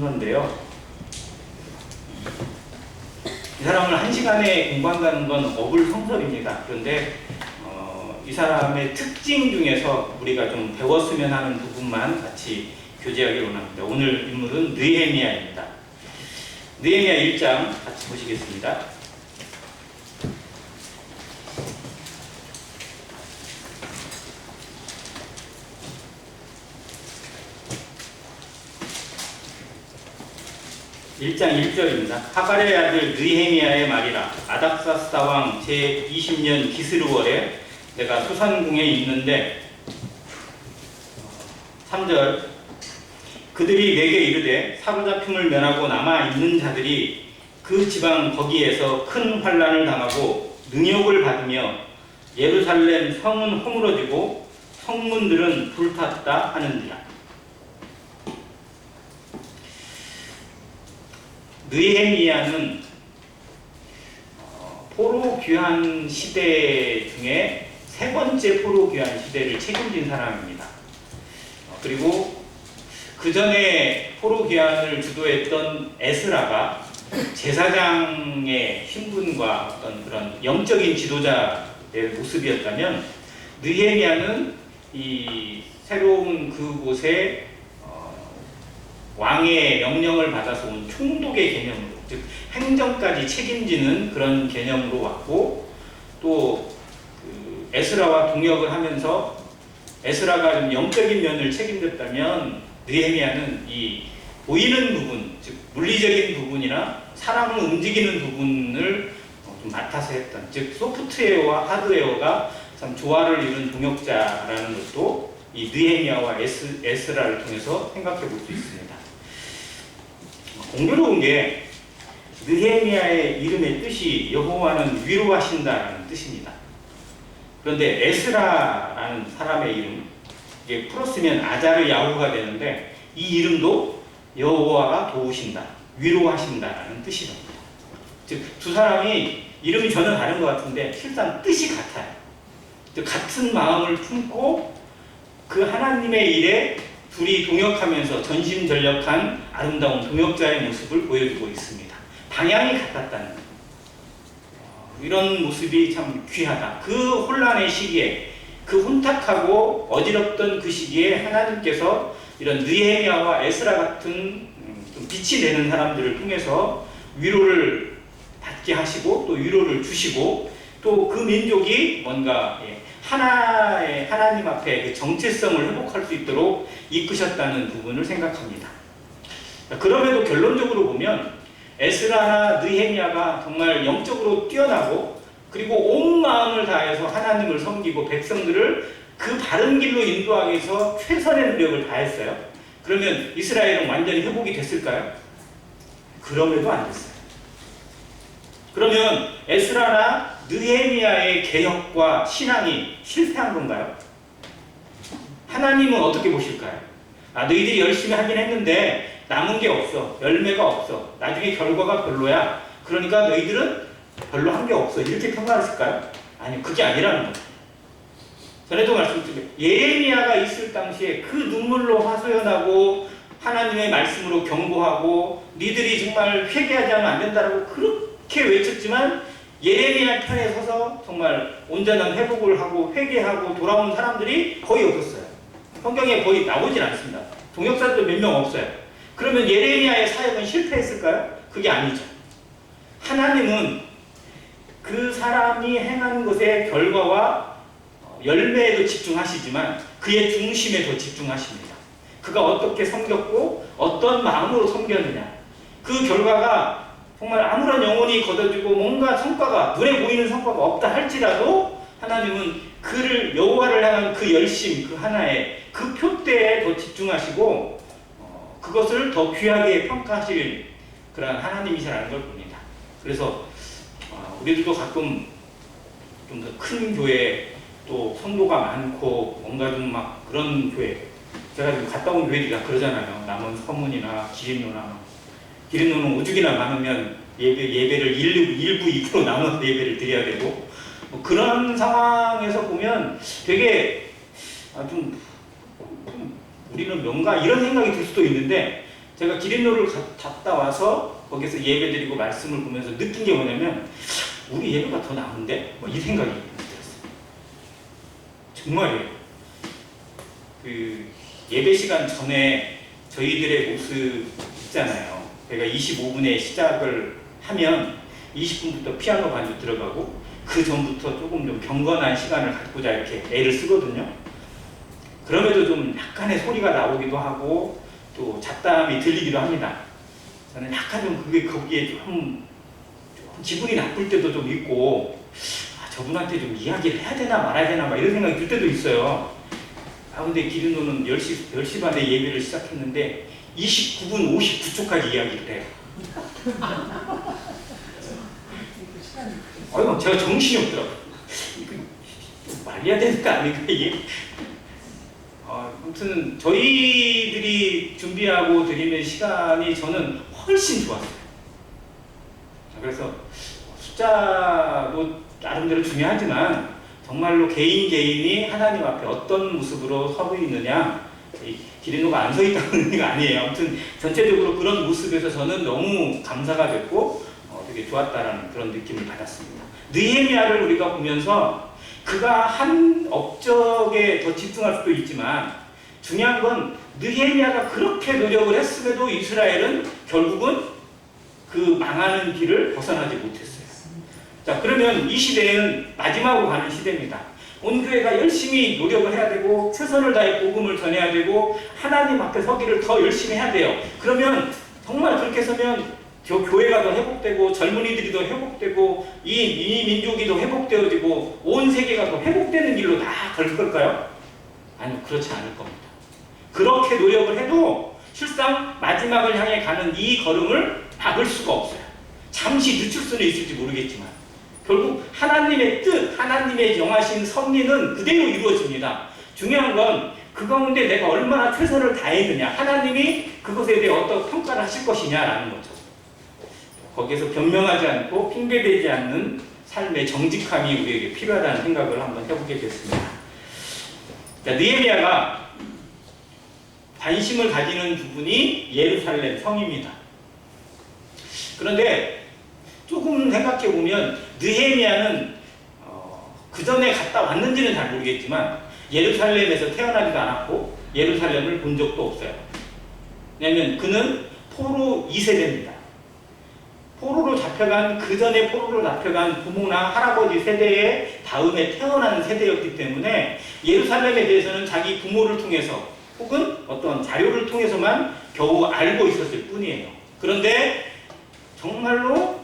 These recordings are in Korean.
건데요. 이 사람을 1시간에 공부한다는 건 어불성설입니다. 그런데 이 사람의 특징 중에서 우리가 좀 배웠으면 하는 부분만 같이 교제하기로 합니다. 오늘 인물은 느헤미야입니다. 느헤미야 1장 같이 보시겠습니다. (1장 1절입니다) 하갈의 아들 느헤미야의 말이라. 아닥사스다 왕 제20년 기스르월에 내가 수산궁에 있는데 3절 그들이 내게 이르되 사로잡힘을 면하고 남아있는 자들이 그 지방 거기에서 큰 환난을 당하고 능욕을 받으며 예루살렘 성은 허물어지고 성문들은 불탔다 하는지라. 느헤미야는 포로 귀환 시대 중에 세 번째 포로 귀환 시대를 책임진 사람입니다. 그리고 그 전에 포로 귀환을 주도했던 에스라가 제사장의 신분과 어떤 그런 영적인 지도자의 모습이었다면, 느헤미야는 이 새로운 그곳에 왕의 명령을 받아서 온 총독의 개념으로, 즉 행정까지 책임지는 그런 개념으로 왔고, 또 그 에스라와 동역을 하면서 에스라가 좀 영적인 면을 책임졌다면, 느헤미야는 이 보이는 부분, 즉 물리적인 부분이나 사람을 움직이는 부분을 좀 맡아서 했던, 즉 소프트웨어와 하드웨어가 참 조화를 이룬 동역자라는 것도 이 느헤미야와 에스라를 통해서 생각해 볼 수 있습니다. 공교로운 게 느헤미야의 이름의 뜻이 여호와는 위로하신다라는 뜻입니다. 그런데 에스라라는 사람의 이름, 이게 풀었으면 아자르 야후가 되는데, 이 이름도 여호와가 도우신다, 위로하신다라는 뜻이랍니다. 즉 두 사람이 이름이 전혀 다른 것 같은데 실상 뜻이 같아요. 즉 같은 마음을 품고 그 하나님의 일에 둘이 동역하면서 전심전력한 아름다운 동역자의 모습을 보여주고 있습니다. 방향이 같았다는 이런 모습이 참 귀하다. 그 혼란의 시기에, 그 혼탁하고 어지럽던 그 시기에 하나님께서 이런 느헤미야와 에스라 같은 좀 빛이 되는 사람들을 통해서 위로를 받게 하시고, 또 위로를 주시고, 또 그 민족이 뭔가 하나님 앞에 그 정체성을 회복할 수 있도록 이끄셨다는 부분을 생각합니다. 그럼에도 결론적으로 보면 에스라나 느헤미야가 정말 영적으로 뛰어나고, 그리고 온 마음을 다해서 하나님을 섬기고 백성들을 그 바른 길로 인도하기 위해서 최선의 노력을 다했어요. 그러면 이스라엘은 완전히 회복이 됐을까요? 그럼에도 안 됐어요. 그러면 에스라나 느헤미야의 개혁과 신앙이 실패한 건가요? 하나님은 어떻게 보실까요? 너희들이 열심히 하긴 했는데 남은 게 없어, 열매가 없어, 나중에 결과가 별로야, 그러니까 너희들은 별로 한 게 없어, 이렇게 평가하실까요? 아니요, 그게 아니라는 거죠. 전에도 말씀드렸죠. 예레미야가 있을 당시에 그 눈물로 하소연하고 하나님의 말씀으로 경고하고 니들이 정말 회개하지 않으면 안 된다라고 그렇게 외쳤지만, 예레미야 편에 서서 정말 온전한 회복을 하고 회개하고 돌아온 사람들이 거의 없었어요. 성경에 거의 나오질 않습니다. 동역자도 몇 명 없어요. 그러면 예레미야의 사역은 실패했을까요? 그게 아니죠. 하나님은 그 사람이 행하는 것의 결과와 열매에도 집중하시지만 그의 중심에 더 집중하십니다. 그가 어떻게 섬겼고 어떤 마음으로 섬겼느냐, 그 결과가 정말 아무런 영혼이 걷어지고 뭔가 성과가, 눈에 보이는 성과가 없다 할지라도 하나님은 그를, 여호와를 향한 그 열심, 그 하나에, 그 표대에 더 집중하시고 그것을 더 귀하게 평가하실 그런 하나님이시라는 걸 봅니다. 그래서 우리들도 가끔 좀 더 큰 교회, 또 성도가 많고 뭔가 좀 막 그런 교회, 제가 지금 갔다 온 교회들이 다 그러잖아요. 남원 서문이나 기림로나, 기림로는 오죽이나 많으면 예배를 1부 2부로 나눠서 예배를 드려야 되고, 그런 상황에서 보면 되게 좀 우리는 뭔가 이런 생각이 들 수도 있는데, 제가 기린노를 갔다 와서 거기서 예배드리고 말씀을 보면서 느낀 게 뭐냐면 우리 예배가 더 나은데? 뭐 이 생각이 들었어요. 정말이에요. 그 예배 시간 전에 저희들의 모습 있잖아요. 그러니까 25분에 시작을 하면 20분부터 피아노 반주 들어가고 그 전부터 조금 좀 경건한 시간을 갖고자 이렇게 애를 쓰거든요. 그럼에도 좀 약간의 소리가 나오기도 하고 또 잡담이 들리기도 합니다. 저는 약간 좀 그게 거기에 좀 기분이 나쁠 때도 좀 있고 저분한테 좀 이야기를 해야 되나 말아야 되나 막 이런 생각이 들 때도 있어요. 근데 기린노는 10시 반에 예배를 시작했는데 29분 59초까지 이야기를 해요. 제가 정신이 없더라고요. 이거 말려야 되는 거 아닌가 이게? 아무튼 저희들이 준비하고 드리는 시간이 저는 훨씬 좋았어요. 그래서 숫자도 나름대로 중요하지만 정말로 개인이 하나님 앞에 어떤 모습으로 서 있느냐, 기린노가 안 서 있다는 의미가 아니에요. 아무튼 전체적으로 그런 모습에서 저는 너무 감사가 됐고 되게 좋았다라는 그런 느낌을 받았습니다. 느헤미야를 우리가 보면서 그가 한 업적에 더 집중할 수도 있지만 중요한 건 느헤미야가 그렇게 노력을 했음에도 이스라엘은 결국은 그 망하는 길을 벗어나지 못했어요. 자, 그러면 이 시대는 마지막으로 가는 시대입니다. 온 교회가 열심히 노력을 해야 되고 최선을 다해 복음을 전해야 되고 하나님 앞에 서기를 더 열심히 해야 돼요. 그러면 정말 그렇게 서면 교회가 더 회복되고 젊은이들이 더 회복되고 이 민족이 더 회복되어지고 온 세계가 더 회복되는 길로 다 갈 걸까요? 아니요, 그렇지 않을 겁니다. 그렇게 노력을 해도 실상 마지막을 향해 가는 이 걸음을 막을 수가 없어요. 잠시 늦출 수는 있을지 모르겠지만 결국 하나님의 뜻, 하나님의 정하신 섭리는 그대로 이루어집니다. 중요한 건 그 가운데 내가 얼마나 최선을 다했느냐, 하나님이 그것에 대해 어떤 평가를 하실 것이냐라는 거죠. 거기에서 변명하지 않고 핑계대지 않는 삶의 정직함이 우리에게 필요하다는 생각을 한번 해보게 됐습니다. 자, 느헤미야가 관심을 가지는 부분이 예루살렘 성입니다. 그런데 조금 생각해보면 느헤미야는 그 전에 갔다 왔는지는 잘 모르겠지만 예루살렘에서 태어나지도 않았고 예루살렘을 본 적도 없어요. 왜냐하면 그는 포로 2세대입니다. 포로로 잡혀간 그 전에 포로로 잡혀간 부모나 할아버지 세대의 다음에 태어난 세대였기 때문에 예루살렘에 대해서는 자기 부모를 통해서 혹은 어떤 자료를 통해서만 겨우 알고 있었을 뿐이에요. 그런데 정말로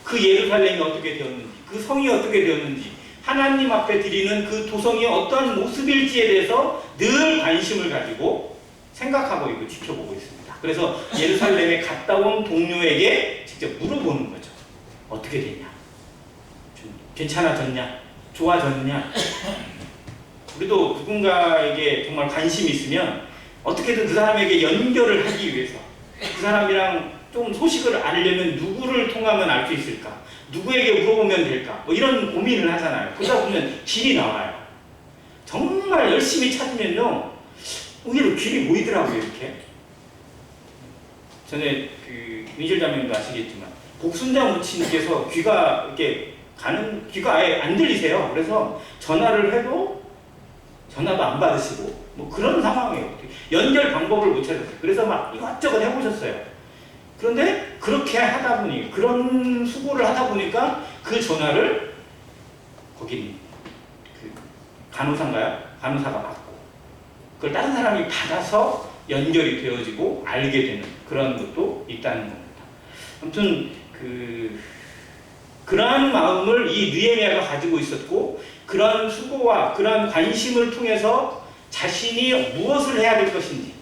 그 예루살렘이 어떻게 되었는지, 그 성이 어떻게 되었는지, 하나님 앞에 드리는 그 도성이 어떠한 모습일지에 대해서 늘 관심을 가지고 생각하고 있고 지켜보고 있습니다. 그래서 예루살렘에 갔다 온 동료에게 직접 물어보는 거죠. 어떻게 됐냐? 좀 괜찮아졌냐? 좋아졌냐? 우리도 누군가에게 정말 관심이 있으면 어떻게든 그 사람에게 연결을 하기 위해서 그 사람이랑 좀 소식을 알려면 누구를 통하면 알 수 있을까? 누구에게 물어보면 될까? 뭐 이런 고민을 하잖아요. 그러다 보면 길이 나와요. 정말 열심히 찾으면요, 의외로 길이 보이더라고요, 이렇게. 전에 민실 자매님도 아시겠지만 복순자 모친께서 귀가 이렇게 귀가 아예 안 들리세요. 그래서 전화를 해도 전화도 안 받으시고 뭐 그런 상황이에요. 연결 방법을 못 찾았어요. 그래서 막 이것저것 해보셨어요. 그런데 그렇게 하다 보니, 그런 수고를 하다 보니까 그 전화를 거기 간호사인가요? 간호사가 받고 그걸 다른 사람이 받아서 연결이 되어지고 알게 되는 그런 것도 있다는 겁니다. 아무튼 그러한 마음을 이 느헤미야가 가지고 있었고 그러한 수고와 그러한 관심을 통해서 자신이 무엇을 해야 될 것인지,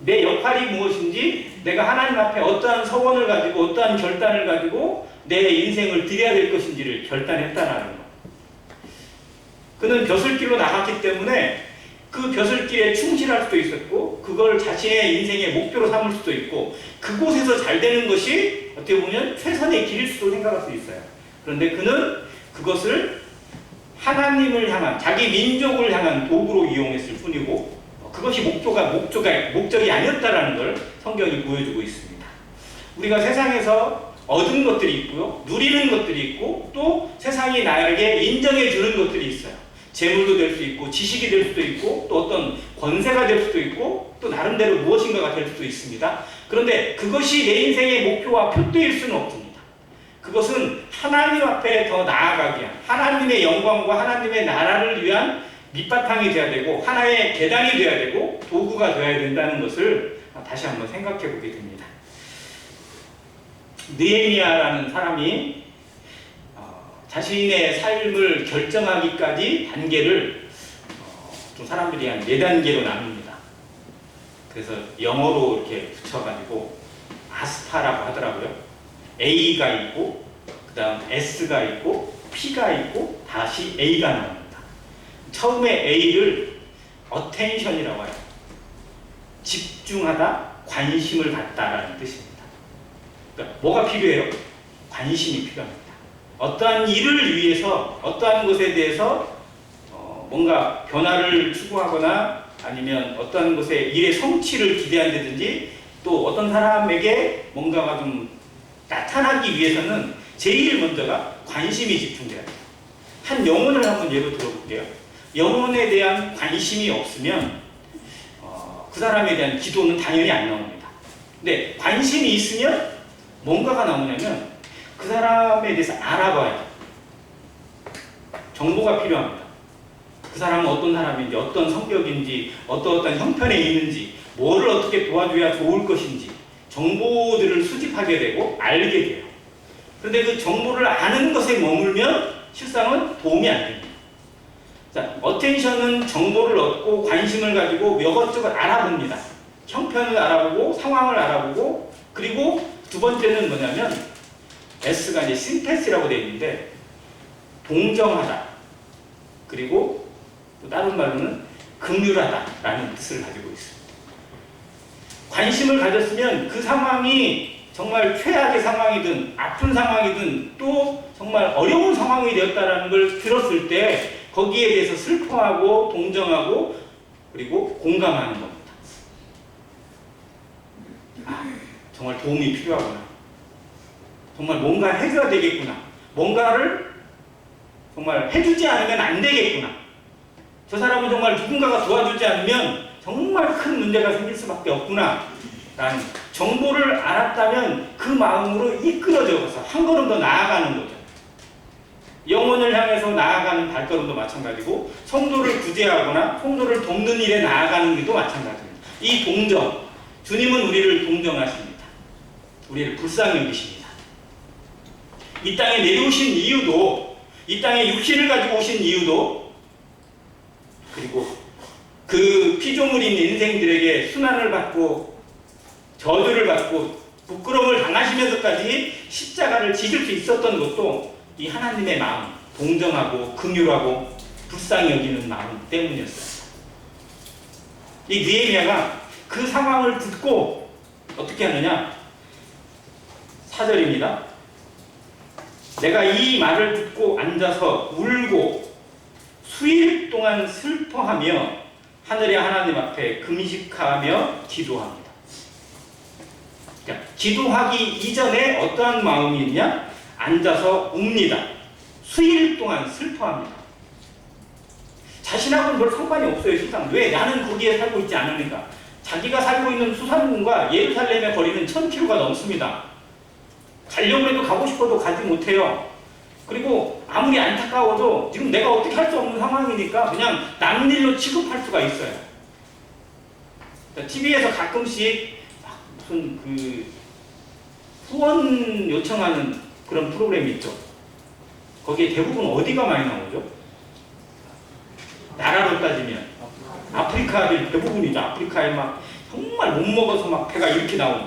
내 역할이 무엇인지, 내가 하나님 앞에 어떠한 서원을 가지고 어떠한 결단을 가지고 내 인생을 드려야 될 것인지를 결단했다라는 것. 그는 벼슬길로 나갔기 때문에 그 벼슬길에 충실할 수도 있었고 그걸 자신의 인생의 목표로 삼을 수도 있고 그곳에서 잘 되는 것이 어떻게 보면 최선의 길일 수도 생각할 수 있어요. 그런데 그는 그것을 하나님을 향한, 자기 민족을 향한 도구로 이용했을 뿐이고 그것이 목적이 아니었다라는 걸 성경이 보여주고 있습니다. 우리가 세상에서 얻은 것들이 있고요, 누리는 것들이 있고, 또 세상이 나에게 인정해 주는 것들이 있어요. 재물도 될 수 있고, 지식이 될 수도 있고, 또 어떤 권세가 될 수도 있고, 또 나름대로 무엇인가가 될 수도 있습니다. 그런데 그것이 내 인생의 목표와 표대일 수는 없습니다. 그것은 하나님 앞에 더 나아가기 위한, 하나님의 영광과 하나님의 나라를 위한 밑바탕이 되어야 되고, 하나의 계단이 되어야 되고, 도구가 되어야 된다는 것을 다시 한번 생각해 보게 됩니다. 느헤미야라는 사람이 자신의 삶을 결정하기까지 단계를 좀 사람들이 한 4단계로 나눕니다. 그래서 영어로 이렇게 붙여가지고 아스파라고 하더라고요. A가 있고, 그 다음 S가 있고, P가 있고, 다시 A가 나옵니다. 처음에 A를 attention이라고 해요. 집중하다, 관심을 갖다라는 뜻입니다. 그러니까 뭐가 필요해요? 관심이 필요합니다. 어떠한 일을 위해서, 어떠한 것에 대해서 뭔가 변화를 추구하거나 아니면 어떠한 것에 일의 성취를 기대한다든지, 또 어떤 사람에게 뭔가가 좀 나타나기 위해서는 제일 먼저가 관심이 집중돼야 돼요. 한 영혼을 한번 예로 들어볼게요. 영혼에 대한 관심이 없으면 그 사람에 대한 기도는 당연히 안 나옵니다. 근데 관심이 있으면 뭔가가 나오냐면 그 사람에 대해서 알아봐야 돼요. 정보가 필요합니다. 그 사람은 어떤 사람인지, 어떤 성격인지, 어떤 형편에 있는지, 뭐를 어떻게 도와줘야 좋을 것인지 정보들을 수집하게 되고 알게 돼요. 그런데 그 정보를 아는 것에 머물면 실상은 도움이 안 됩니다. 자, 어텐션은 정보를 얻고 관심을 가지고 이것저것 알아봅니다. 형편을 알아보고 상황을 알아보고, 그리고 두 번째는 뭐냐면 S가 이제 심패스라고 되어 있는데 동정하다, 그리고 또 다른 말로는 긍휼하다라는 뜻을 가지고 있습니다. 관심을 가졌으면 그 상황이 정말 최악의 상황이든 아픈 상황이든 또 정말 어려운 상황이 되었다는 걸 들었을 때 거기에 대해서 슬퍼하고 동정하고 그리고 공감하는 겁니다. 정말 도움이 필요하구나. 정말 뭔가 해줘야 되겠구나. 뭔가를 정말 해주지 않으면 안 되겠구나. 저 사람은 정말 누군가가 도와주지 않으면 정말 큰 문제가 생길 수밖에 없구나 라는 정보를 알았다면 그 마음으로 이끌어져서 한 걸음 더 나아가는 거죠. 영혼을 향해서 나아가는 발걸음도 마찬가지고, 성도를 구제하거나 성도를 돕는 일에 나아가는 일도 마찬가지입니다. 이 동정, 주님은 우리를 동정하십니다. 우리를 불쌍히 여기십니다. 이 땅에 내려오신 이유도, 이 땅에 육신을 가지고 오신 이유도, 그리고 그 피조물인 인생들에게 순환을 받고 저주를 받고 부끄러움을 당하시면서까지 십자가를 지실 수 있었던 것도 이 하나님의 마음, 동정하고 긍휼하고 불쌍히 여기는 마음 때문이었어요. 이 느헤미야가 그 상황을 듣고 어떻게 하느냐? 4절입니다. 내가 이 말을 듣고 앉아서 울고 수일 동안 슬퍼하며 하늘의 하나님 앞에 금식하며 기도합니다. 그러니까 기도하기 이전에 어떠한 마음이 있냐? 앉아서 웁니다. 수일 동안 슬퍼합니다. 자신하고는 별 상관이 없어요, 실상. 왜? 나는 거기에 살고 있지 않으니까. 자기가 살고 있는 수산군과 예루살렘의 거리는 1000km가 넘습니다. 가려고 해도 가고 싶어도 가지 못해요. 그리고 아무리 안타까워도 지금 내가 어떻게 할 수 없는 상황이니까 그냥 남일로 취급할 수가 있어요. TV에서 가끔씩 무슨 그 후원 요청하는 그런 프로그램이 있죠. 거기에 대부분 어디가 많이 나오죠? 나라로 따지면 아프리카들 대부분이죠. 아프리카에 막 정말 못 먹어서 막 배가 이렇게 나오는,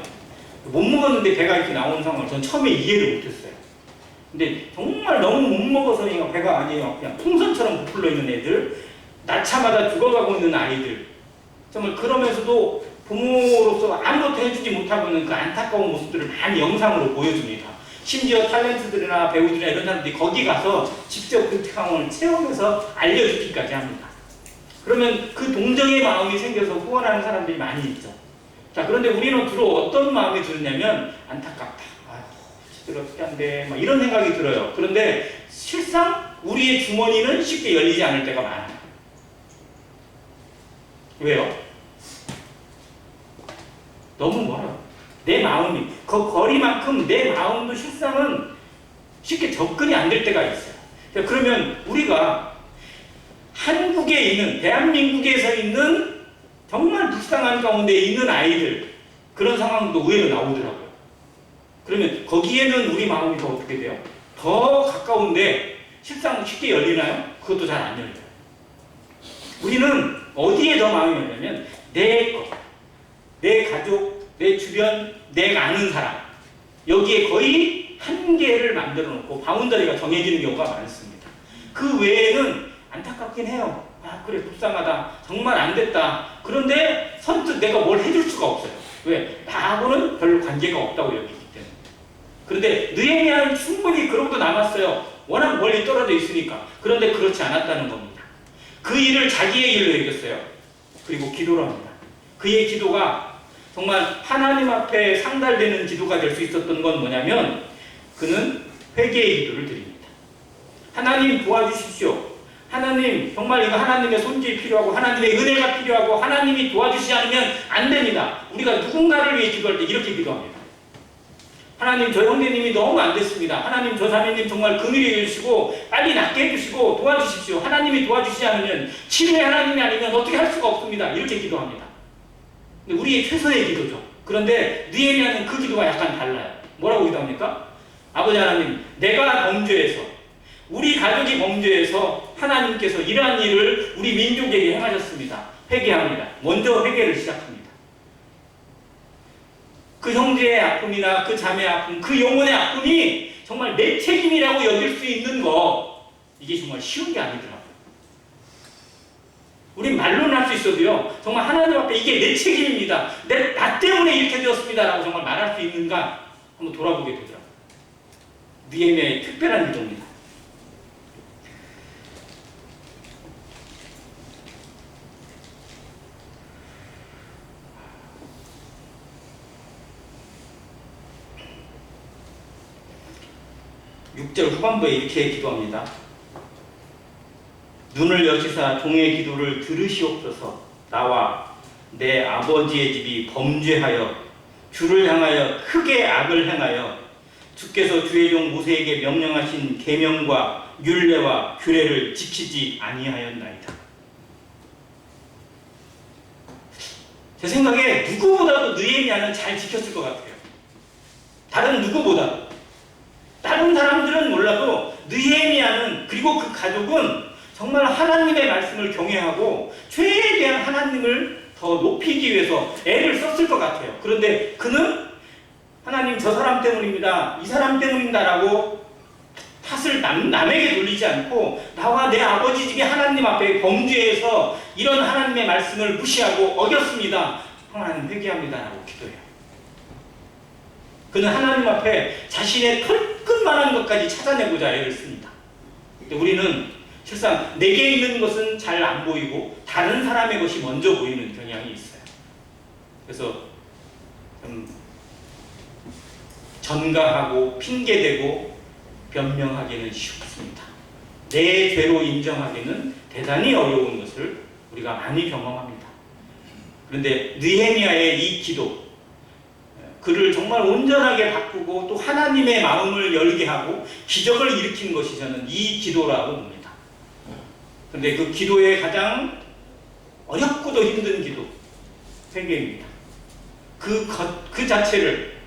못 먹었는데 배가 이렇게 나오는 상황을 전 처음에 이해를 못했어요. 근데 정말 너무 못 먹어서 배가 아니에요. 그냥 풍선처럼 부풀러 있는 애들, 낳자마자 죽어가고 있는 아이들, 정말 그러면서도 부모로서 아무것도 해주지 못하고 있는 그 안타까운 모습들을 많이 영상으로 보여줍니다. 심지어 탤런트들이나 배우들이나 이런 사람들이 거기 가서 직접 그 상황을 체험해서 알려주기까지 합니다. 그러면 그 동정의 마음이 생겨서 후원하는 사람들이 많이 있죠. 자, 그런데 우리는 주로 어떤 마음이 드냐면 안타깝다. 아휴, 제대로 어떻게 안 돼. 막 이런 생각이 들어요. 그런데 실상 우리의 주머니는 쉽게 열리지 않을 때가 많아요. 왜요? 너무 멀어요. 내 마음이 그 거리만큼 내 마음도 실상은 쉽게 접근이 안 될 때가 있어요. 그러면 우리가 한국에 있는, 대한민국에서 있는 정말 불쌍한 가운데 있는 아이들, 그런 상황도 의외로 나오더라고요. 그러면 거기에는 우리 마음이 더 어떻게 돼요? 더 가까운데 실상 쉽게 열리나요? 그것도 잘 안 열려요. 우리는 어디에 더 마음이 열냐면 내 것, 내 가족, 내 주변, 내가 아는 사람, 여기에 거의 한계를 만들어 놓고 바운더리가 정해지는 경우가 많습니다. 그 외에는 안타깝긴 해요. 아, 그래, 불쌍하다. 정말 안 됐다. 그런데 선뜻 내가 뭘 해줄 수가 없어요. 왜? 나하고는 별 관계가 없다고 여기기 때문에. 그런데 느헤미야는 충분히 그러고도 남았어요. 워낙 멀리 떨어져 있으니까. 그런데 그렇지 않았다는 겁니다. 그 일을 자기의 일로 여겼어요. 그리고 기도를 합니다. 그의 기도가 정말 하나님 앞에 상달되는 기도가 될 수 있었던 건 뭐냐면 그는 회개의 기도를 드립니다. 하나님 도와주십시오. 하나님, 정말 이거 하나님의 손길이 필요하고 하나님의 은혜가 필요하고 하나님이 도와주시지 않으면 안 됩니다. 우리가 누군가를 위해 기도할 때 이렇게 기도합니다. 하나님, 저 형제님이 너무 안 됐습니다. 하나님, 저 자매님 정말 긍휼히 해주시고 빨리 낫게 해주시고 도와주십시오. 하나님이 도와주시지 않으면, 치료의 하나님이 아니면 어떻게 할 수가 없습니다. 이렇게 기도합니다. 근데 우리의 최선의 기도죠. 그런데 느헤미야는 그 기도가 약간 달라요. 뭐라고 기도합니까? 아버지 하나님, 내가 범죄해서, 우리 가족이 범죄해서 하나님께서 이러한 일을 우리 민족에게 행하셨습니다. 회개합니다. 먼저 회개를 시작합니다. 그 형제의 아픔이나 그 자매의 아픔, 그 영혼의 아픔이 정말 내 책임이라고 여길 수 있는 거, 이게 정말 쉬운 게 아니더라고요. 우린 말로는 할 수 있어도요, 정말 하나님 앞에 이게 내 책임입니다. 나 때문에 이렇게 되었습니다. 라고 정말 말할 수 있는가 한번 돌아보게 되더라고요. 느헤미야의 특별한 기도입니다. 육 절 후반부에 이렇게 기도합니다. 눈을 여시사 종의 기도를 들으시옵소서. 나와 내 아버지의 집이 범죄하여 주를 향하여 크게 악을 행하여 주께서 주의 종 모세에게 명령하신 계명과 율례와 규례를 지키지 아니하였나이다. 제 생각에 누구보다도 느헤미야는 잘 지켰을 것 같아요. 다른 누구보다. 다른 사람들은 몰라도 느헤미야는, 그리고 그 가족은 정말 하나님의 말씀을 경외하고 최대한 하나님을 더 높이기 위해서 애를 썼을 것 같아요. 그런데 그는 하나님, 저 사람 때문입니다, 이 사람 때문입니다 라고 탓을 남에게 돌리지 않고 나와 내 아버지 집이 하나님 앞에 범죄해서 이런 하나님의 말씀을 무시하고 어겼습니다. 하나님 회개합니다 라고 기도해요. 그는 하나님 앞에 자신의 털끝만한 것까지 찾아내고자 애를 씁니다. 근데 우리는 실상 내게 있는 것은 잘 안 보이고 다른 사람의 것이 먼저 보이는 경향이 있어요. 그래서 전가하고 핑계대고 변명하기는 쉽습니다. 내 죄로 인정하기는 대단히 어려운 것을 우리가 많이 경험합니다. 그런데 느헤미야의 이 기도, 그를 정말 온전하게 바꾸고 또 하나님의 마음을 열게 하고 기적을 일으키는 것이 저는 이 기도라고 봅니다. 그런데 그 기도의 가장 어렵고도 힘든 기도, 회개입니다. 그 자체를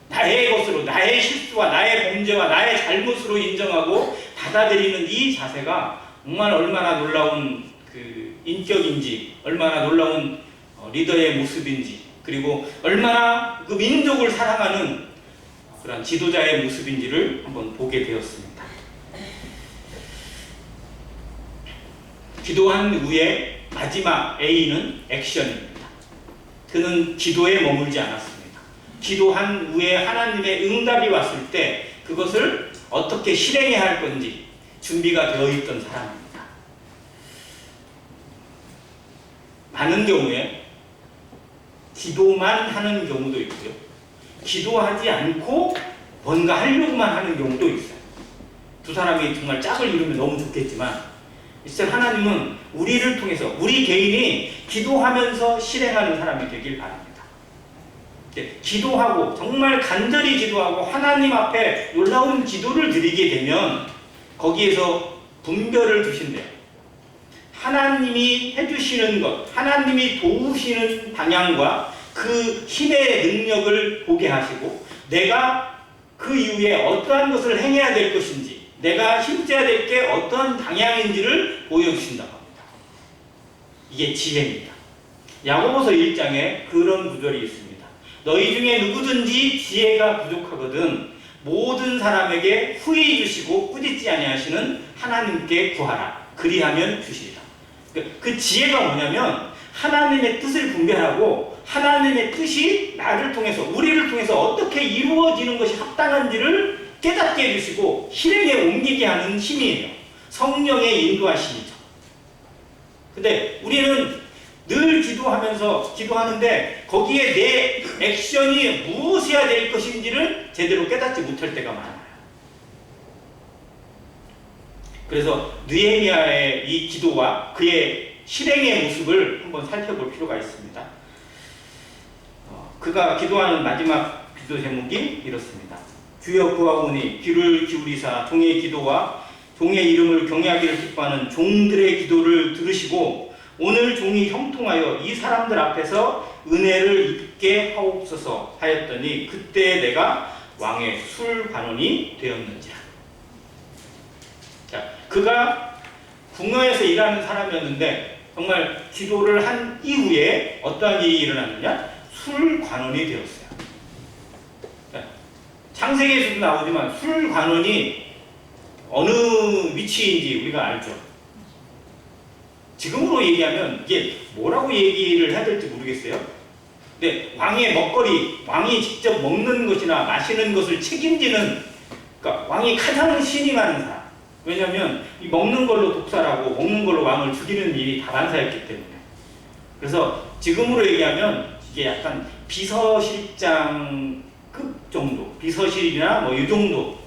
나의 것으로, 나의 실수와 나의 범죄와 나의 잘못으로 인정하고 받아들이는 이 자세가 정말 얼마나 놀라운 그 인격인지, 얼마나 놀라운 리더의 모습인지, 그리고 얼마나 그 민족을 사랑하는 그런 지도자의 모습인지를 한번 보게 되었습니다. 기도한 후에 마지막 A는 액션입니다. 그는 기도에 머물지 않았습니다. 기도한 후에 하나님의 응답이 왔을 때 그것을 어떻게 실행해야 할 건지 준비가 되어 있던 사람입니다. 않은 경우에 기도만 하는 경우도 있고요. 기도하지 않고 뭔가 하려고만 하는 경우도 있어요. 두 사람이 정말 짝을 이루면 너무 좋겠지만 진짜 하나님은 우리를 통해서 우리 개인이 기도하면서 실행하는 사람이 되길 바랍니다. 기도하고 정말 간절히 기도하고 하나님 앞에 놀라운 기도를 드리게 되면 거기에서 분별을 두신대요. 하나님이 해주시는 것, 하나님이 도우시는 방향과 그 힘의 능력을 보게 하시고 내가 그 이후에 어떠한 것을 행해야 될 것인지 내가 힘써야 될 게 어떤 방향인지를 보여주신다고 합니다. 이게 지혜입니다. 야고보서 1장에 그런 구절이 있습니다. 너희 중에 누구든지 지혜가 부족하거든 모든 사람에게 후히 주시고 꾸짖지 아니하시는 하나님께 구하라. 그리하면 주시리라. 그 지혜가 뭐냐면 하나님의 뜻을 분별하고 하나님의 뜻이 나를 통해서 우리를 통해서 어떻게 이루어지는 것이 합당한지를 깨닫게 해주시고 실행에 옮기게 하는 힘이에요. 성령의 인도하심이죠. 근데 우리는 늘 기도하는데 거기에 내 액션이 무엇이어야 될 것인지를 제대로 깨닫지 못할 때가 많아요. 그래서 느헤미야의 이 기도와 그의 실행의 모습을 한번 살펴볼 필요가 있습니다. 그가 기도하는 마지막 기도 제목이 이렇습니다. 주여 구하오니 귀를 기울이사 종의 기도와 종의 이름을 경외하기를 기뻐하는 종들의 기도를 들으시고 오늘 종이 형통하여 이 사람들 앞에서 은혜를 입게 하옵소서 하였더니 그때 내가 왕의 술관원이 되었는지라. 자, 그가 궁녀에서 일하는 사람이었는데 정말 기도를 한 이후에 어떠한 일이 일어났느냐? 술관원이 되었어요. 창세기에서도 나오지만 술관원이 어느 위치인지 우리가 알죠. 지금으로 얘기하면 이게 뭐라고 얘기를 해야 될지 모르겠어요. 근데 왕의 먹거리, 왕이 직접 먹는 것이나 마시는 것을 책임지는, 그러니까 왕이 가장 신임하는 사람. 왜냐하면 이 먹는 걸로 독살하고 먹는 걸로 왕을 죽이는 일이 다반사였기 때문에. 그래서 지금으로 얘기하면 이게 약간 비서실장급 정도, 비서실이나 뭐 이 정도,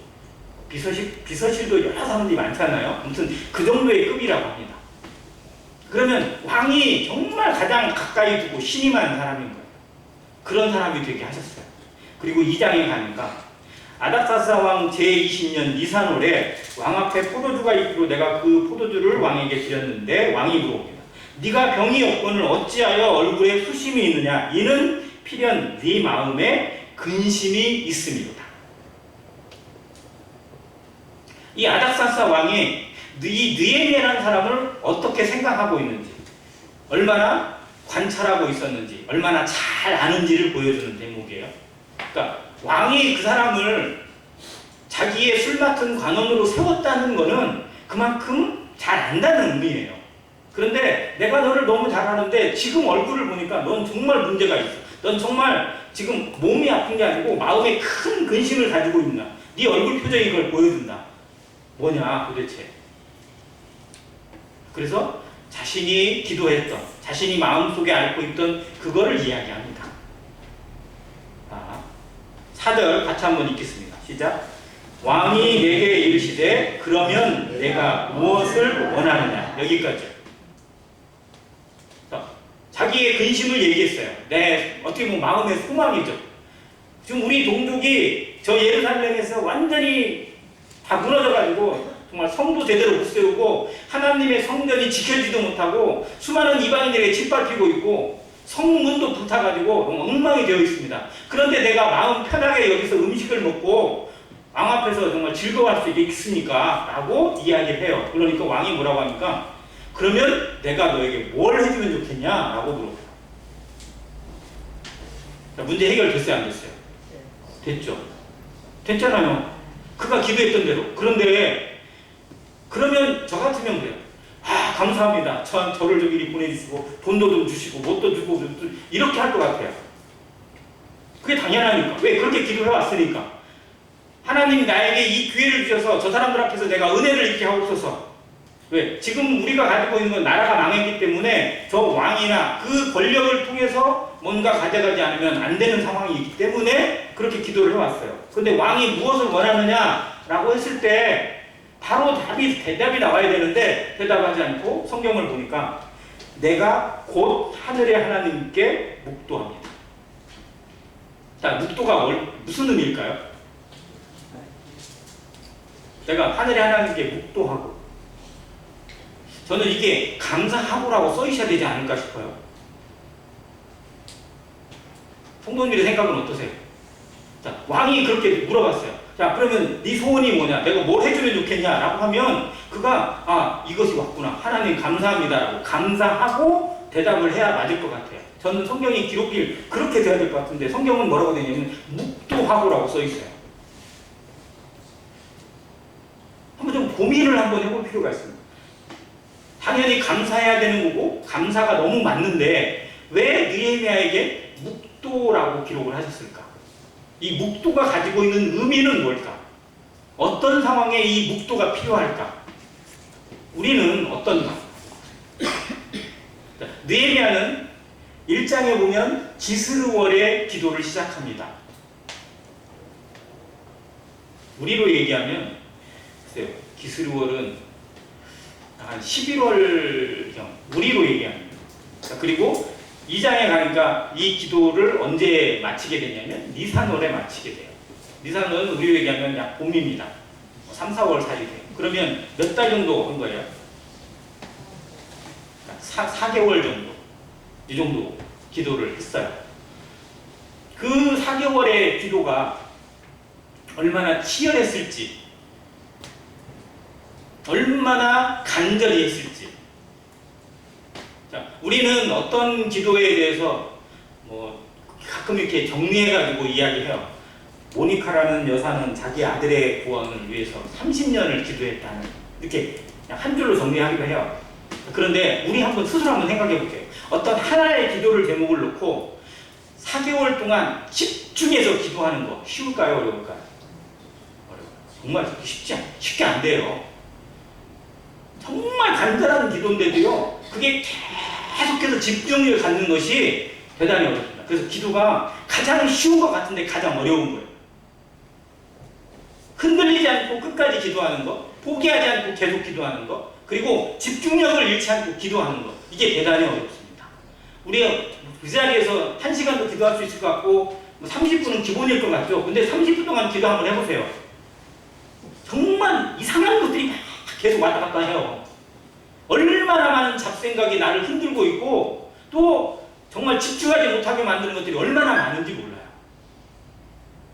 비서실도 여러 사람들이 많잖아요. 아무튼 그 정도의 급이라고 합니다. 그러면 왕이 정말 가장 가까이 두고 신임하는 사람인 거예요. 그런 사람이 되게 하셨어요. 그리고 2장에 가니까 아닥사스다 왕 제20년 니산월에 왕 앞에 포도주가 있기로 내가 그 포도주를 왕에게 드렸는데 왕이 물어봅니다. 네가 병이 없거늘 어찌하여 얼굴에 수심이 있느냐? 이는 필연 네 마음에 근심이 있음이로다. 이 아닥사스다 왕이 이 느헤미야라는 사람을 어떻게 생각하고 있는지, 얼마나 관찰하고 있었는지, 얼마나 잘 아는지를 보여주는 대목이에요. 그러니까 왕이 그 사람을 자기의 술 맡은 관원으로 세웠다는 것은 그만큼 잘 안다는 의미예요. 그런데 내가 너를 너무 잘 아는데 지금 얼굴을 보니까 넌 정말 문제가 있어. 넌 정말 지금 몸이 아픈 게 아니고 마음에 큰 근심을 가지고 있나. 네 얼굴 표정이 그걸 보여준다. 뭐냐 도대체. 그래서 자신이 기도했던, 자신이 마음속에 앓고 있던 그거를 이야기합니다. 4절 같이 한번 읽겠습니다. 시작. 왕이 내게 이르시되 그러면 내가 무엇을 원하느냐. 여기까지. 자기의 근심을 얘기했어요. 어떻게 보면 마음의 소망이죠. 지금 우리 동족이 저 예루살렘에서 완전히 다 무너져가지고 정말 성도 제대로 못 세우고 하나님의 성전이 지켜지도 못하고 수많은 이방인들에게 짓밟히고 있고 성문도 불타가지고 엉망이 되어 있습니다. 그런데 내가 마음 편하게 여기서 음식을 먹고 왕 앞에서 정말 즐거워할 수 있겠습니까? 라고 이야기를 해요. 그러니까 왕이 뭐라고 하니까 그러면 내가 너에게 뭘 해주면 좋겠냐? 라고 물어봐요. 문제 해결됐어요? 안 됐어요? 됐죠? 됐잖아요. 그가 기도했던 대로. 그런데 그러면 저 같으면 그래요. 감사합니다. 저를 저기 보내주시고 돈도 좀 주시고 뭣도 주고 이렇게 할 것 같아요. 그게 당연하니까. 왜? 그렇게 기도해왔으니까. 하나님이 나에게 이 기회를 주셔서 저 사람들 앞에서 내가 은혜를 입게 하옵소서. 왜? 지금 우리가 가지고 있는 건 나라가 망했기 때문에 저 왕이나 그 권력을 통해서 뭔가 가져가지 않으면 안 되는 상황이기 때문에 그렇게 기도를 해왔어요. 근데 왕이 무엇을 원하느냐라고 했을 때 바로 대답이 나와야 되는데 대답하지 않고 성경을 보니까 내가 곧 하늘의 하나님께 묵도합니다. 자, 묵도가 무슨 의미일까요? 내가 하늘의 하나님께 묵도하고, 저는 이게 감사하고라고 써 있어야 되지 않을까 싶어요. 성도님들의 생각은 어떠세요? 자, 왕이 그렇게 물어봤어요. 자, 그러면 네 소원이 뭐냐? 내가 뭘 해주면 좋겠냐? 라고 하면 그가 이것이 왔구나. 하나님 감사합니다. 라고 감사하고 대답을 해야 맞을 것 같아요. 저는 성경이 기록이 그렇게 돼야 될 것 같은데 성경은 뭐라고 되냐면 묵도하고라고 써 있어요. 한번 좀 고민을 한번 해볼 필요가 있습니다. 당연히 감사해야 되는 거고 감사가 너무 맞는데 왜 느헤미야에게 묵도라고 기록을 하셨을까? 이 묵도가 가지고 있는 의미는 뭘까? 어떤 상황에 이 묵도가 필요할까? 우리는 어떤가? 느헤미야는 1장에 보면 기스르월의 기도를 시작합니다. 우리로 얘기하면 글쎄요, 기스르월은 한 11월경, 우리로 얘기합니다. 그리고 2장에 가니까 이 기도를 언제 마치게 되냐면 니산월에 마치게 돼요. 니산월은 우리로 얘기하면 약 봄입니다. 3, 4월 사이 돼요. 그러면 몇 달 정도 한 거예요? 4개월 정도. 이 정도 기도를 했어요. 그 4개월의 기도가 얼마나 치열했을지, 얼마나 간절히 했을지. 자, 우리는 어떤 기도에 대해서 가끔 이렇게 정리해가지고 이야기해요. 모니카라는 여사는 자기 아들의 구원을 위해서 30년을 기도했다는, 이렇게 그냥 한 줄로 정리하기도 해요. 그런데 우리 스스로 한번 생각해 볼게요. 어떤 하나의 기도를 제목을 놓고 4개월 동안 집중해서 기도하는 거 쉬울까요? 어려울까요? 어려워요. 정말 쉽게 안 돼요. 정말 간단한 기도인데도요, 그게 계속해서 집중력을 갖는 것이 대단히 어렵습니다. 그래서 기도가 가장 쉬운 것 같은데 가장 어려운 거예요. 흔들리지 않고 끝까지 기도하는 것, 포기하지 않고 계속 기도하는 것, 그리고 집중력을 잃지 않고 기도하는 것, 이게 대단히 어렵습니다. 우리가 그 자리에서 1시간도 기도할 수 있을 것 같고 30분은 기본일 것 같죠. 근데 30분 동안 기도 한번 해보세요. 정말 이상한 것들이 막 계속 왔다 갔다 해요. 얼마나 많은 잡생각이 나를 흔들고 있고 또 정말 집중하지 못하게 만드는 것들이 얼마나 많은지 몰라요.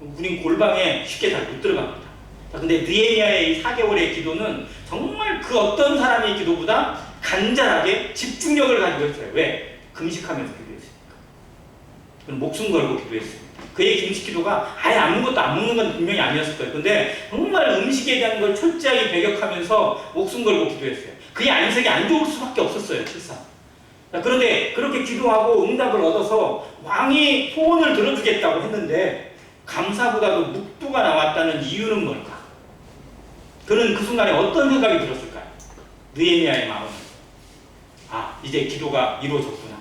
우린 골방에 쉽게 잘 못 들어갑니다. 근데 느헤미야의 이 4개월의 기도는 정말 그 어떤 사람의 기도보다 간절하게 집중력을 가지고 했어요. 왜? 금식하면서 기도했으니까. 그럼 목숨 걸고 기도했습니다. 그의 금식 기도가 아예 아무것도 안 먹는 건 분명히 아니었을 거예요. 근데 정말 음식에 대한 걸 철저하게 배격하면서 목숨 걸고 기도했어요. 그의 안색이 안 좋을 수밖에 없었어요. 실상. 그런데 그렇게 기도하고 응답을 얻어서 왕이 소원을 들어주겠다고 했는데 감사보다도 묵도가 나왔다는 이유는 뭘까? 그는 그 순간에 어떤 생각이 들었을까요? 느헤미야의 마음은 이제 기도가 이루어졌구나.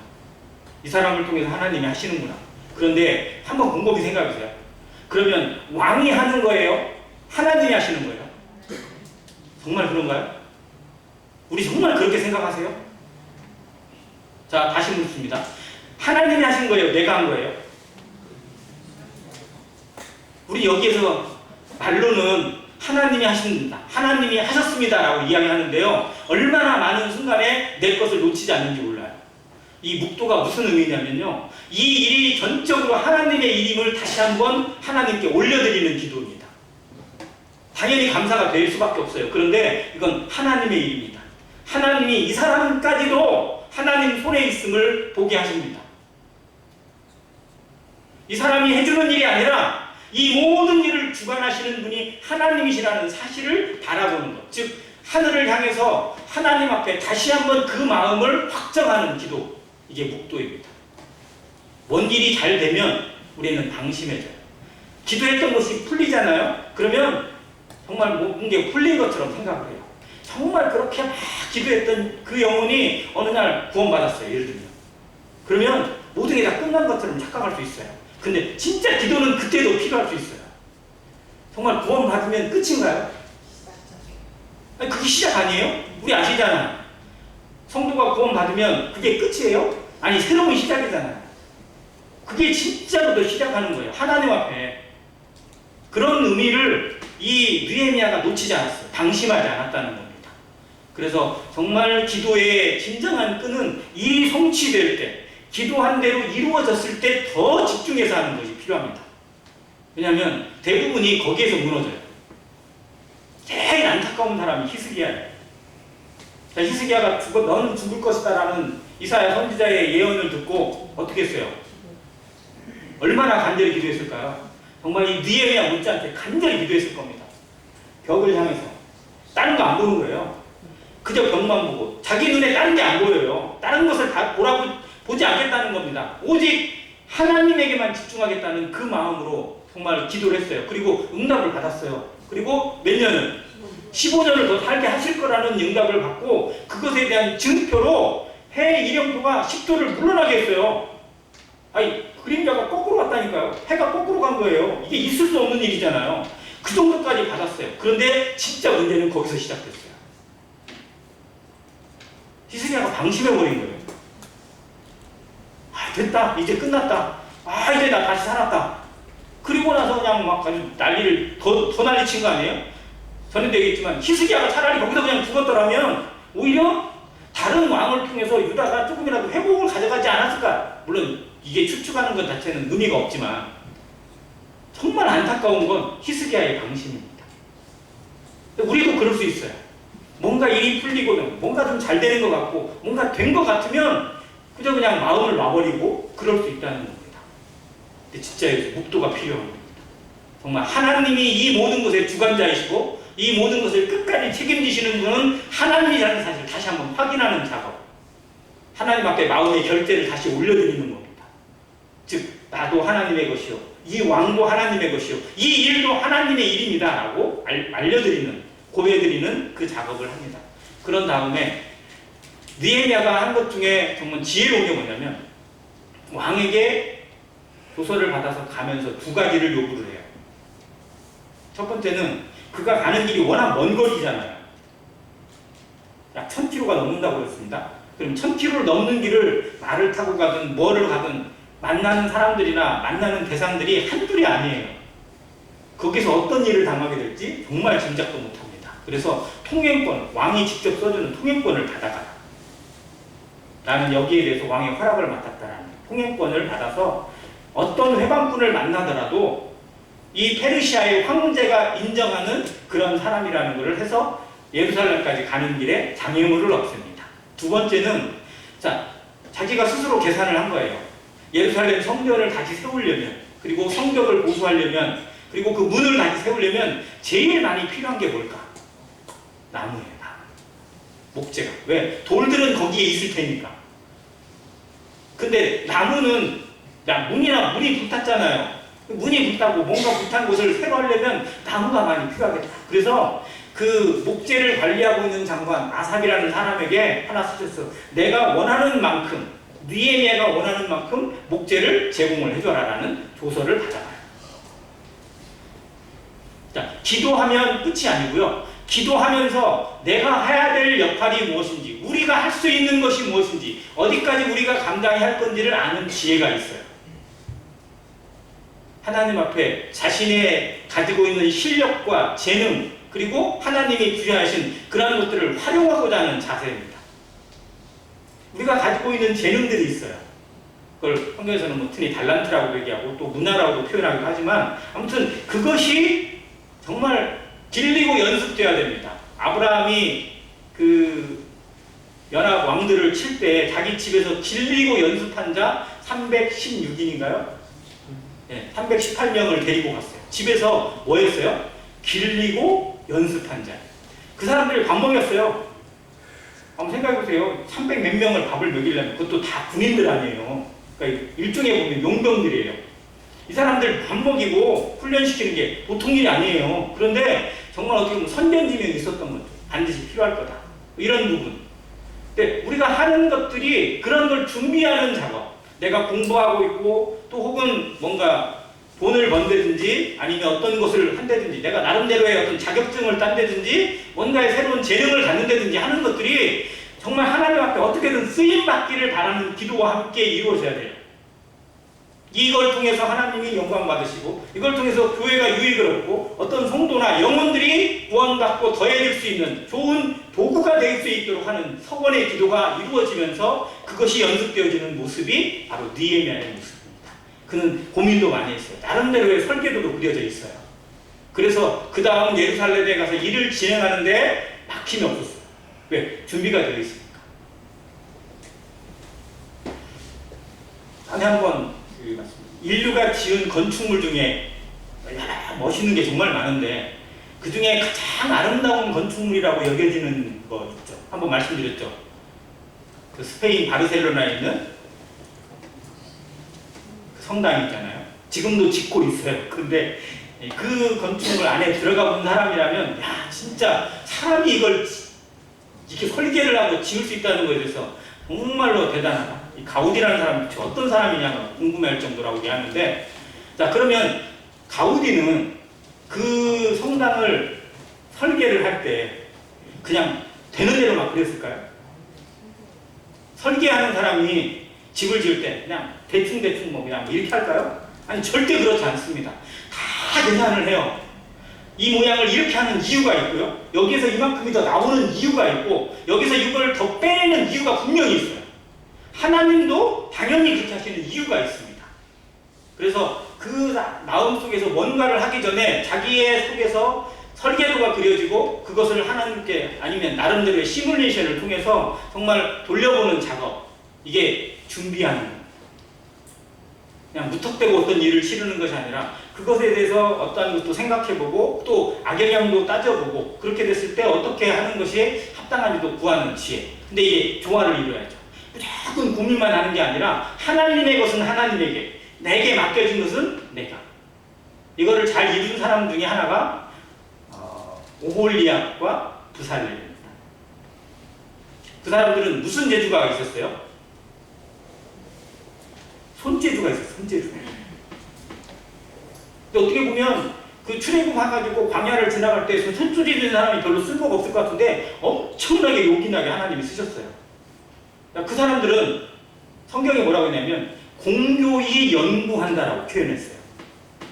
이 사람을 통해서 하나님이 하시는구나. 그런데 한번 곰곰이 생각해보세요. 그러면 왕이 하는 거예요? 하나님이 하시는 거예요? 정말 그런가요? 우리 정말 그렇게 생각하세요? 자, 다시 묻습니다. 하나님이 하신 거예요? 내가 한 거예요? 우리 여기에서 말로는 하나님이 하신다, 하나님이 하셨습니다 라고 이야기하는데요, 얼마나 많은 순간에 내 것을 놓치지 않는지 몰라요. 이 묵도가 무슨 의미냐면요, 이 일이 전적으로 하나님의 일임을 다시 한번 하나님께 올려드리는 기도입니다. 당연히 감사가 될 수밖에 없어요. 그런데 이건 하나님의 일입니다. 하나님이 이 사람까지도 하나님 손에 있음을 보게 하십니다. 이 사람이 해주는 일이 아니라 이 모든 일을 주관하시는 분이 하나님이시라는 사실을 바라보는 것, 즉 하늘을 향해서 하나님 앞에 다시 한번 그 마음을 확정하는 기도, 이게 묵도입니다. 뭔 일이 잘 되면 우리는 방심해져요. 기도했던 것이 풀리잖아요. 그러면 정말 모든 게 풀린 것처럼 생각을 해요. 정말 그렇게 막 기도했던 그 영혼이 어느 날 구원받았어요. 예를 들면. 그러면 모든 게 다 끝난 것처럼 착각할 수 있어요. 근데 진짜 기도는 그때도 필요할 수 있어요. 정말 구원받으면 끝인가요? 아니, 그게 시작 아니에요? 우리 아시잖아요. 성도가 구원받으면 그게 끝이에요? 아니, 새로운 시작이잖아요. 그게 진짜로도 시작하는 거예요. 하나님 앞에. 그런 의미를 이 느헤미야가 놓치지 않았어요. 방심하지 않았다는 겁니다. 그래서 정말 기도의 진정한 끈은 일이 성취될 때, 기도한 대로 이루어졌을 때 더 집중해서 하는 것이 필요합니다. 왜냐하면 대부분이 거기에서 무너져요. 제일 안타까운 사람이 히스기야예요. 히스기야가 너는 죽을 것이다 라는 이사야 선지자의 예언을 듣고 어떻게 했어요? 얼마나 간절히 기도했을까요? 정말 이 느헤미야 못지않게 간절히 기도했을 겁니다. 벽을 향해서. 다른 거 안 보는 거예요. 그저 벽만 보고. 자기 눈에 다른 게 안 보여요. 다른 것을 다 보지 않겠다는 겁니다. 오직 하나님에게만 집중하겠다는 그 마음으로 정말 기도를 했어요. 그리고 응답을 받았어요. 그리고 몇 년을? 15년을 더 살게 하실 거라는 응답을 받고 그것에 대한 증표로 해 이령표가 10도를 물러나게 했어요. 아니, 그림자가 거꾸로 갔다니까요. 해가 거꾸로 간 거예요. 이게 있을 수 없는 일이잖아요. 그 정도까지 받았어요. 그런데 진짜 문제는 거기서 시작됐어요. 히스기야가 방심해버린 거예요. 아, 됐다. 이제 끝났다. 아, 이제 나 다시 살았다. 그리고 나서 그냥 막 아주 난리를 더 난리친 거 아니에요? 전에도 얘기했지만 히스기야가 차라리 거기서 그냥 죽었더라면 오히려 다른 왕을 통해서 유다가 조금이라도 회복을 가져가지 않았을까? 물론 이게 추측하는 것 자체는 의미가 없지만 정말 안타까운 건 히스기야의 방심입니다. 우리도 그럴 수 있어요. 뭔가 일이 풀리고는 뭔가 좀 잘 되는 것 같고 뭔가 된 것 같으면 그저 그냥 마음을 놔버리고 그럴 수 있다는 겁니다. 근데 진짜 여기서 묵도가 필요한 겁니다. 정말 하나님이 이 모든 것의 주관자이시고 이 모든 것을 끝까지 책임지시는 분은 하나님이라는 사실을 다시 한번 확인하는 작업. 하나님 앞에 마음의 결제를 다시 올려드리는 겁니다. 즉 나도 하나님의 것이요 이 왕도 하나님의 것이요 이 일도 하나님의 일입니다 라고 알려드리는 고백해드리는 그 작업을 합니다. 그런 다음에 느헤미야가 한 것 중에 정말 지혜로운 게 뭐냐면 왕에게 조서를 받아서 가면서 두 가지를 요구를 해요. 첫 번째는 그가 가는 길이 워낙 먼 거리잖아요. 약 1000km가 넘는다고 그랬습니다. 그럼 1000km를 넘는 길을 말을 타고 가든 뭐를 가든 만나는 사람들이나 만나는 대상들이 한둘이 아니에요. 거기서 어떤 일을 당하게 될지 정말 짐작도 못합니다. 그래서 통행권, 왕이 직접 써주는 통행권을 받아가라. 나는 여기에 대해서 왕의 허락을 맡았다라는 통행권을 받아서 어떤 회방꾼을 만나더라도 이 페르시아의 황제가 인정하는 그런 사람이라는 것을 해서 예루살렘까지 가는 길에 장애물을 없앱니다. 두 번째는 자기가 스스로 계산을 한 거예요. 예루살렘 성전을 다시 세우려면 그리고 성벽을 보수하려면 그리고 그 문을 다시 세우려면 제일 많이 필요한 게 뭘까? 나무예요. 나무. 목재가. 왜? 돌들은 거기에 있을 테니까. 근데 나무는 문이 불탔잖아요. 문이 불타고 뭔가 불탄 곳을 새로 하려면 나무가 많이 필요하겠다. 그래서 그 목재를 관리하고 있는 장관 아삽이라는 사람에게 하나 쓰셨어. 내가 원하는 만큼 느헤미야가 원하는 만큼 목재를 제공을 해줘라라는 조서를 받아가요. 자, 기도하면 끝이 아니고요. 기도하면서 내가 해야 될 역할이 무엇인지, 우리가 할 수 있는 것이 무엇인지, 어디까지 우리가 감당해야 할 건지를 아는 지혜가 있어요. 하나님 앞에 자신의 가지고 있는 실력과 재능, 그리고 하나님이 부여하신 그러한 것들을 활용하고자 하는 자세입니다. 우리가 가지고 있는 재능들이 있어요. 그걸 성경에서는 뭐 흔히 달란트라고 얘기하고 또 문화라고도 표현하기도 하지만 아무튼 그것이 정말 길리고 연습돼야 됩니다. 아브라함이 그 연합 왕들을 칠 때 자기 집에서 길리고 연습한 자 316인인가요? 네, 318명을 데리고 갔어요. 집에서 뭐 했어요? 길리고 연습한 자. 그 사람들이 밥 먹였어요. 한번 생각해보세요. 300 몇 명을 밥을 먹이려면 그것도 다 군인들 아니에요. 그러니까 일종의 보면 용병들이에요. 이 사람들 밥 먹이고 훈련시키는 게 보통 일이 아니에요. 그런데 정말 어떻게 보면 선견지명이 있었던 거죠. 반드시 필요할 거다. 이런 부분. 근데 우리가 하는 것들이 그런 걸 준비하는 작업. 내가 공부하고 있고 또 혹은 뭔가 돈을 번다든지 아니면 어떤 것을 한다든지 내가 나름대로의 어떤 자격증을 딴다든지 뭔가의 새로운 재능을 갖는다든지 하는 것들이 정말 하나님 앞에 어떻게든 쓰임받기를 바라는 기도와 함께 이루어져야 돼요. 이걸 통해서 하나님이 영광 받으시고 이걸 통해서 교회가 유익을 얻고 어떤 성도나 영혼들이 구원받고 더해질 수 있는 좋은 도구가 될 수 있도록 하는 서원의 기도가 이루어지면서 그것이 연습되어지는 모습이 바로 느헤미야의 모습입니다. 그는 고민도 많이 했어요. 나름대로의 설계도도 그려져 있어요. 그래서 그 다음 예루살렘에 가서 일을 진행하는데 막힘이 없었어요. 왜? 준비가 되어 있으니까. 다음에 한번 인류가 지은 건축물 중에 멋있는 게 정말 많은데 그 중에 가장 아름다운 건축물이라고 여겨지는 거 있죠. 한번 말씀드렸죠. 그 스페인 바르셀로나에 있는 그 성당 있잖아요. 지금도 짓고 있어요. 근데 그 건축물 안에 들어가 본 사람이라면 야 진짜 사람이 이걸 이렇게 설계를 하고 지을 수 있다는 것에 대해서 정말로 대단하다. 이 가우디라는 사람이 어떤 사람이냐 궁금해할 정도라고 얘기하는데, 자 그러면 가우디는 그 성당을 설계를 할 때 그냥 되는 대로 막 그랬을까요? 설계하는 사람이 집을 지을 때 그냥 대충 뭐 그냥 이렇게 할까요? 아니 절대 그렇지 않습니다. 다 계산을 해요. 이 모양을 이렇게 하는 이유가 있고요. 여기에서 이만큼이 더 나오는 이유가 있고 여기서 이걸 더 빼내는 이유가 분명히 있어요. 하나님도 당연히 그렇게 하시는 이유가 있습니다. 그래서 그 마음 속에서 뭔가를 하기 전에 자기의 속에서 설계도가 그려지고 그것을 하나님께 아니면 나름대로의 시뮬레이션을 통해서 정말 돌려보는 작업, 이게 준비하는 겁니다. 그냥 무턱대고 어떤 일을 치르는 것이 아니라 그것에 대해서 어떠한 것도 생각해보고 또 악영향도 따져보고 그렇게 됐을 때 어떻게 하는 것이 합당한지도 구하는 지혜. 근데 이게 조화를 이루어야죠. 무조건 고민만 하는 게 아니라 하나님의 것은 하나님에게, 내게 맡겨진 것은 내가. 이거를 잘 이룬 사람 중에 하나가 오홀리압과 부살렐입니다. 그 사람들은 무슨 재주가 있었어요? 손재주가 있어요. 손재주. 근데 어떻게 보면 그 출애굽해가지고 광야를 지나갈 때 손소리 듣는 사람이 별로 쓸모가 없을 것 같은데 엄청나게 요긴하게 하나님이 쓰셨어요. 그 사람들은 성경에 뭐라고 했냐면 공교히 연구한다라고 표현했어요.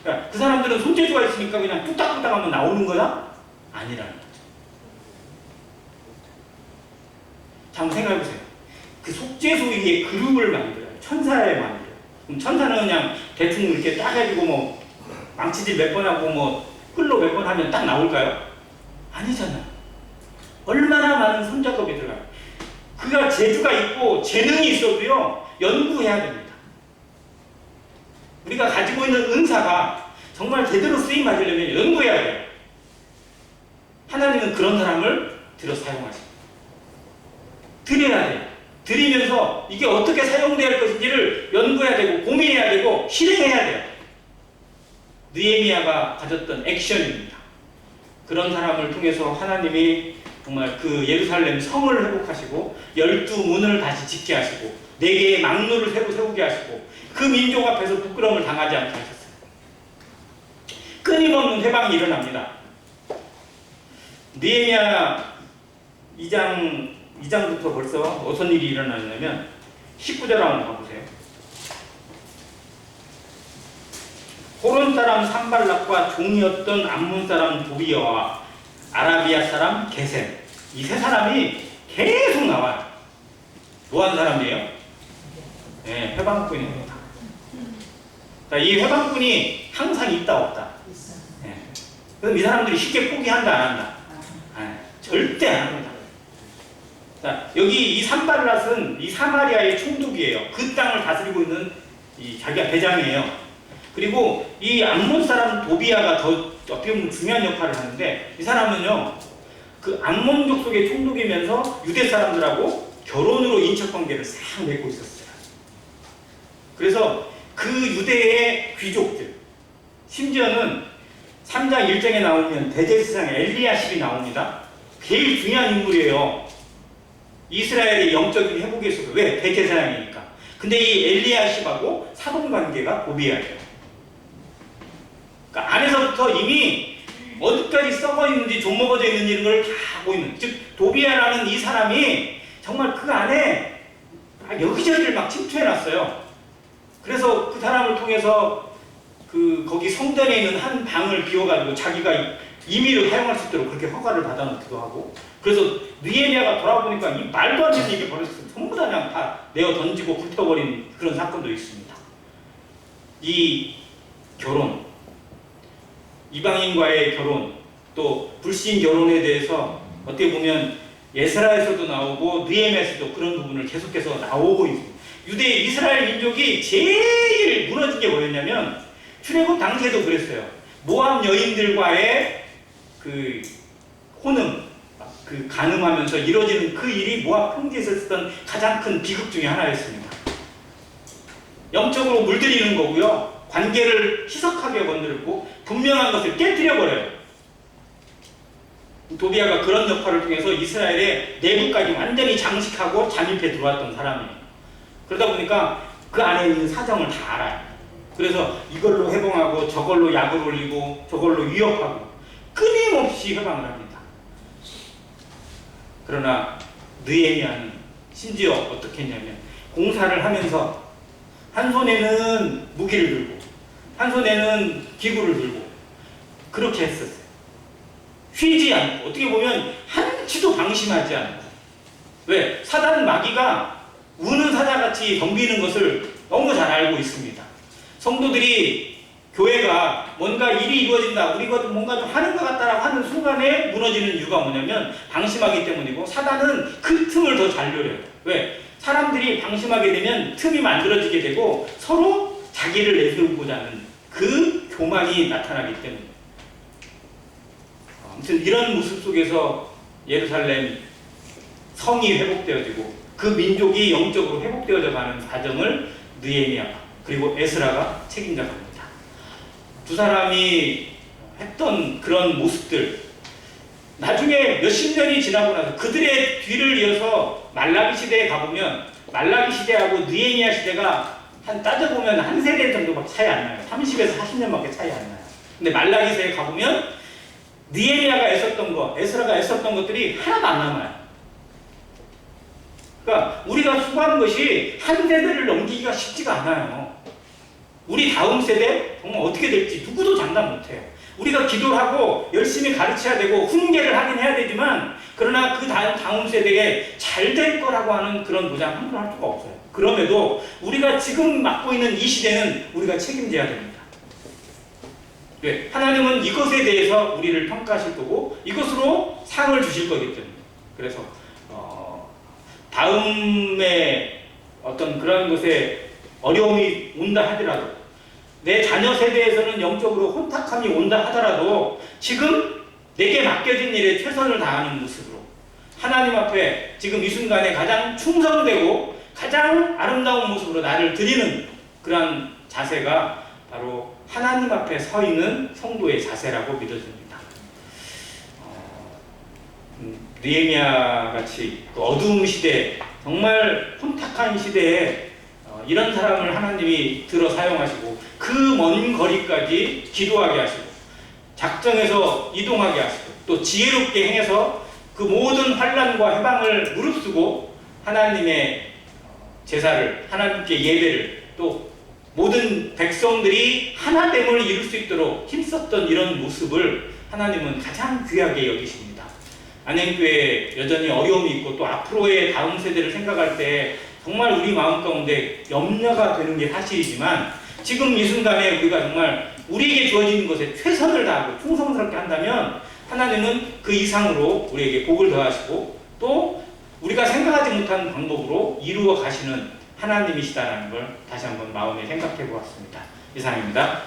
그러니까 그 사람들은 손재주가 있으니까 그냥 뚝딱뚝딱 하면 나오는 거야? 아니라는 거죠. 자, 한번 생각해보세요. 그 속죄소 위에 그룹을 만들어요. 천사에 만들어요. 그럼 천사는 그냥 대충 이렇게 따가지고 뭐 망치질 몇 번 하고 뭐 끌로 몇 번 하면 딱 나올까요? 아니잖아요. 얼마나 많은 손작업이 들어가요. 그가 재주가 있고 재능이 있어도요 연구해야 됩니다. 우리가 가지고 있는 은사가 정말 제대로 쓰임 받으려면 연구해야 돼요. 하나님은 그런 사람을 들여 사용하십니다. 드려야 돼요. 드리면서 이게 어떻게 사용돼야 할 것인지를 연구해야 되고 고민해야 되고 실행해야 돼요. 느헤미야가 가졌던 액션입니다. 그런 사람을 통해서 하나님이 정말 그 예루살렘 성을 회복하시고 12문을 다시 짓게 하시고 4개의 망루를 새로 세우게 하시고 그 민족 앞에서 부끄러움을 당하지 않게 하셨어요. 끊임없는 회방이 일어납니다. 느헤미야 2장부터 벌써 어떤 일이 일어나냐면 19절 한번 가보세요. 호론 사람 산발락과 종이었던 암몬 사람 도비아와 아라비아 사람 게셈, 이 세 사람이 계속 나와요. 뭐 하는 사람이에요? 네, 회방꾼입니다. 자, 이 회방꾼이 항상 있다 없다. 네. 그럼 이 사람들이 쉽게 포기한다 안 한다? 네, 절대 안 합니다. 자, 여기 이 산발랏은 이 사마리아의 총독이에요. 그 땅을 다스리고 있는 이 자기가 대장이에요. 그리고 이 암몬 사람 도비아가 더 어떻게 보면 중요한 역할을 하는데, 이 사람은요 그 암몬족 속의 총독이면서 유대 사람들하고 결혼으로 인척관계를 싹 맺고 있었어요. 그래서 그 유대의 귀족들, 심지어는 3장 1장에 나오면 대제사장 엘리야십이 나옵니다. 제일 중요한 인물이에요. 이스라엘의 영적인 회복에 있어서. 왜? 대제사장이니까. 근데 이 엘리야십하고 사돈관계가 도비야예요. 그러니까 안에서부터 이미 어디까지 썩어 있는지 좀먹어져 있는지 이런 걸 다 하고 있는, 즉 도비야라는 이 사람이 정말 그 안에 여기저기를 막 침투해 놨어요. 그래서 그 사람을 통해서 거기 성전에 있는 한 방을 비워가지고 자기가 임의로 사용할 수 있도록 그렇게 허가를 받아놓기도 하고. 그래서 느헤미야가 돌아보니까 이 말도 안 되는 일이 벌어졌어요. 전부 다 그냥 다 내어 던지고 불태워버린 그런 사건도 있습니다. 이 결혼, 이방인과의 결혼, 또 불신 결혼에 대해서 어떻게 보면 예스라에서도 나오고 느헤미야에서도 그런 부분을 계속해서 나오고 있습니다. 유대 이스라엘 민족이 제일 무너진 게 뭐였냐면, 출애굽 당시에도 그랬어요. 모압 여인들과의 그 혼음, 간음하면서 이루어지는 그 일이 모압 평지에서 있었던 가장 큰 비극 중에 하나였습니다. 영적으로 물들이는 거고요. 관계를 희석하게 만들고 분명한 것을 깨뜨려버려요. 도비야가 그런 역할을 통해서 이스라엘의 내부까지 완전히 장식하고 잠입해 들어왔던 사람이에요. 그러다 보니까 그 안에 있는 사정을 다 알아요. 그래서 이걸로 해봉하고 저걸로 약을 올리고 저걸로 위협하고 끊임없이 해방을 합니다. 그러나 느헤미야는 심지어 어떻게 했냐면, 공사를 하면서 한 손에는 무기를 들고 한 손에는 기구를 들고 그렇게 했었어요. 쉬지 않고, 어떻게 보면 한치도 방심하지 않고. 왜? 사단 마귀가 우는 사자같이 덤비는 것을 너무 잘 알고 있습니다. 성도들이, 교회가 뭔가 일이 이루어진다, 우리가 뭔가 좀 하는 것 같다라고 하는 순간에 무너지는 이유가 뭐냐면 방심하기 때문이고, 사단은 그 틈을 더 잘 노려요. 왜? 사람들이 방심하게 되면 틈이 만들어지게 되고 서로 자기를 내세우고자 하는 그 교만이 나타나기 때문에. 아무튼 이런 모습 속에서 예루살렘 성이 회복되어지고 그 민족이 영적으로 회복되어져 가는 과정을 느헤미야가 그리고 에스라가 책임져 갑니다. 두 사람이 했던 그런 모습들, 나중에 몇십 년이 지나고 나서 그들의 뒤를 이어서 말라기 시대에 가보면, 말라기 시대하고 느헤미야 시대가 따져보면 한 세대 정도밖에 차이 안 나요. 30에서 40년밖에 차이 안 나요. 근데 말라기 시대에 가보면 느헤미야가 애썼던 거, 에스라가 애썼던 것들이 하나도 안 남아요. 그러니까 우리가 수고하는 것이 한 세대를 넘기기가 쉽지가 않아요. 우리 다음 세대 정말 어떻게 될지 누구도 장담 못해요. 우리가 기도를 하고 열심히 가르쳐야 되고 훈계를 하긴 해야 되지만, 그러나 그 다음 세대에 잘 될 거라고 하는 그런 보장 함부로 할 수가 없어요. 그럼에도 우리가 지금 맡고 있는 이 시대는 우리가 책임져야 됩니다. 왜? 하나님은 이것에 대해서 우리를 평가하실 거고 이것으로 상을 주실 거기 때문에. 그래서 다음에 어떤 그런 것에 어려움이 온다 하더라도, 내 자녀 세대에서는 영적으로 혼탁함이 온다 하더라도 지금 내게 맡겨진 일에 최선을 다하는 모습으로 하나님 앞에 지금 이 순간에 가장 충성되고 가장 아름다운 모습으로 나를 드리는 그러한 자세가 바로 하나님 앞에 서 있는 성도의 자세라고 믿어집니다. 느헤미야 같이 그 어두운 시대, 정말 혼탁한 시대에 이런 사람을 하나님이 들어 사용하시고 그 먼 거리까지 기도하게 하시고 작정해서 이동하게 하시고 또 지혜롭게 행해서 그 모든 환난과 해방을 무릅쓰고 하나님의 제사를, 하나님께 예배를, 또 모든 백성들이 하나됨을 이룰 수 있도록 힘썼던 이런 모습을 하나님은 가장 귀하게 여기십니다. 안양교회 여전히 어려움이 있고 또 앞으로의 다음 세대를 생각할 때 정말 우리 마음 가운데 염려가 되는 게 사실이지만, 지금 이 순간에 우리가 정말 우리에게 주어지는 것에 최선을 다하고 충성스럽게 한다면 하나님은 그 이상으로 우리에게 복을 더하시고 또 우리가 생각하지 못한 방법으로 이루어 가시는 하나님이시다라는 걸 다시 한번 마음에 생각해 보았습니다. 이상입니다.